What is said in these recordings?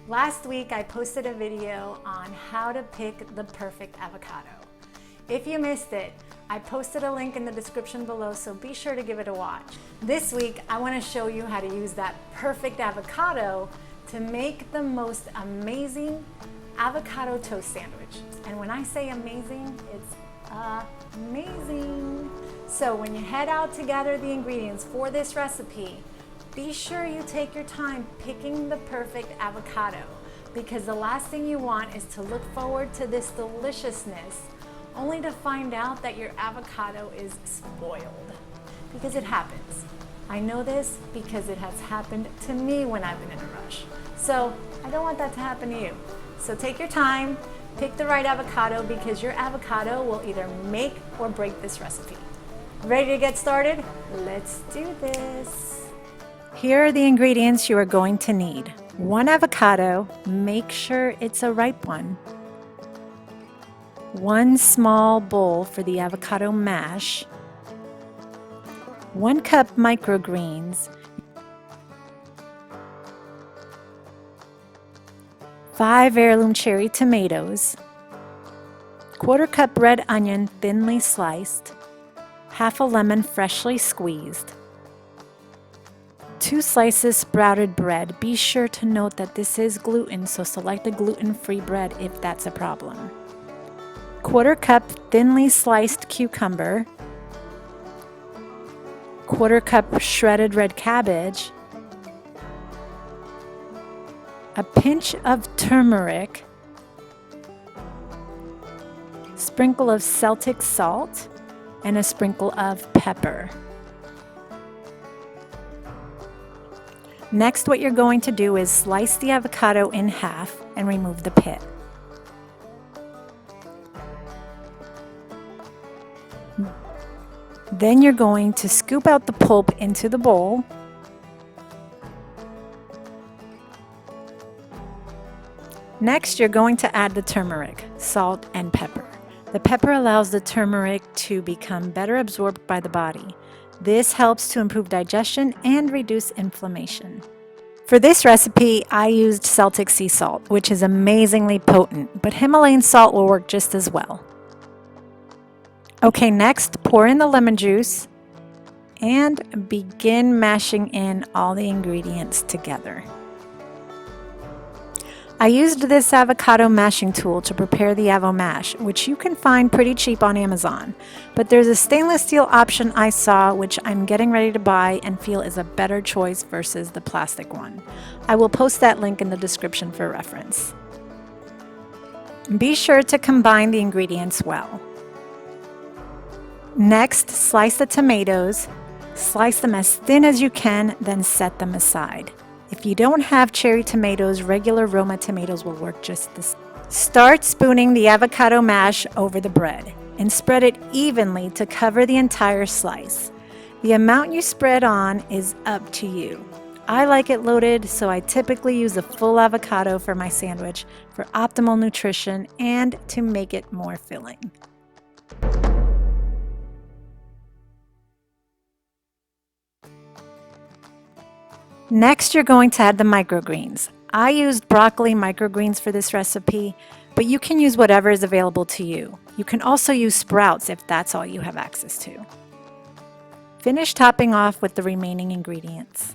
Last week I posted a video on how to pick the perfect avocado. If you missed it, I posted a link in the description below, so be sure to give it a watch. This week I want to show you how to use that perfect avocado to make the most amazing avocado toast sandwich. And when I say amazing, it's amazing. So when you head out to gather the ingredients for this recipe, be sure you take your time picking the perfect avocado, because the last thing you want is to look forward to this deliciousness only to find out that your avocado is spoiled. Because it happens. I know this because it has happened to me when I've been in a rush. So I don't want that to happen to you. So take your time, pick the right avocado, because your avocado will either make or break this recipe. Ready to get started? Let's do this. Here are the ingredients you are going to need. 1 avocado, make sure it's a ripe one. 1 small bowl for the avocado mash. 1 cup microgreens. 5 heirloom cherry tomatoes. 1/4 cup red onion thinly sliced. 1/2 a lemon freshly squeezed. 2 slices sprouted bread. Be sure to note that this is gluten, so select a gluten-free bread if that's a problem. 1/4 cup thinly sliced cucumber. 1/4 cup shredded red cabbage. A pinch of turmeric. Sprinkle of Celtic salt, and a sprinkle of pepper. Next, what you're going to do is slice the avocado in half and remove the pit. Then you're going to scoop out the pulp into the bowl. Next, you're going to add the turmeric, salt, and pepper. The pepper allows the turmeric to become better absorbed by the body. This helps to improve digestion and reduce inflammation. For this recipe, I used Celtic sea salt, which is amazingly potent, but Himalayan salt will work just as well. Okay, next, pour in the lemon juice and begin mashing in all the ingredients together. I used this avocado mashing tool to prepare the Avo Mash, which you can find pretty cheap on Amazon. But there's a stainless steel option I saw, which I'm getting ready to buy and feel is a better choice versus the plastic one. I will post that link in the description for reference. Be sure to combine the ingredients well. Next, slice the tomatoes. Slice them as thin as you can, then set them aside. If you don't have cherry tomatoes, regular Roma tomatoes will work just the same. Start spooning the avocado mash over the bread and spread it evenly to cover the entire slice. The amount you spread on is up to you. I like it loaded, so I typically use a full avocado for my sandwich for optimal nutrition and to make it more filling. Next, you're going to add the microgreens. I used broccoli microgreens for this recipe, but you can use whatever is available to you. You can also use sprouts if that's all you have access to. Finish topping off with the remaining ingredients.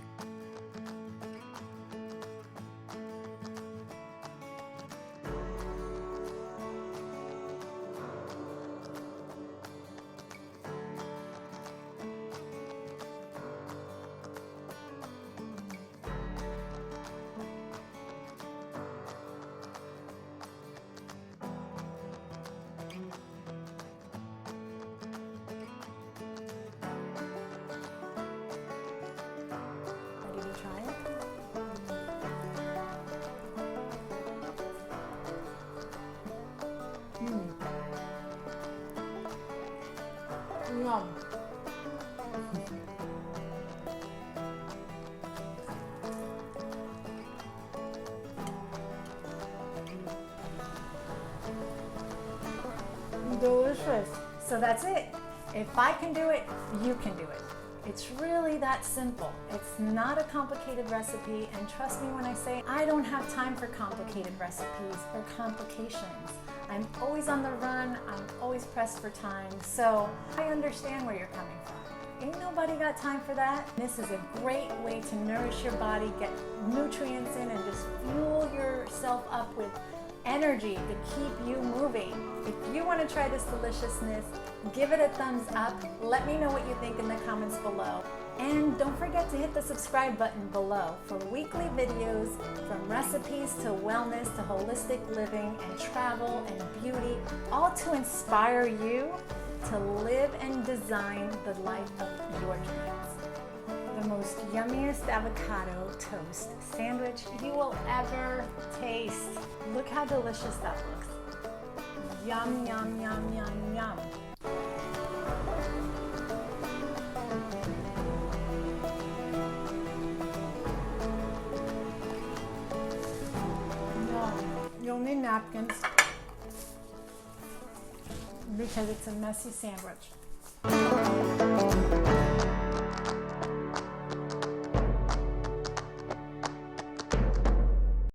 Yum. Delicious. So that's it. If I can do it, you can do it. It's really that simple. It's not a complicated recipe, and trust me when I say I don't have time for complicated recipes or complications. I'm always on the run, I'm always pressed for time, so I understand where you're coming from. Ain't nobody got time for that. This is a great way to nourish your body, get nutrients in, and just fuel yourself up with energy to keep you moving. If you want to try this deliciousness, give it a thumbs up. Let me know what you think in the comments below. And don't forget to hit the subscribe button below for weekly videos from recipes to wellness to holistic living and travel and beauty, all to inspire you to live and design the life of your dreams. The most yummiest avocado toast sandwich you will ever taste. Look how delicious that looks. Yum, yum, yum, yum, yum. You'll need napkins because it's a messy sandwich.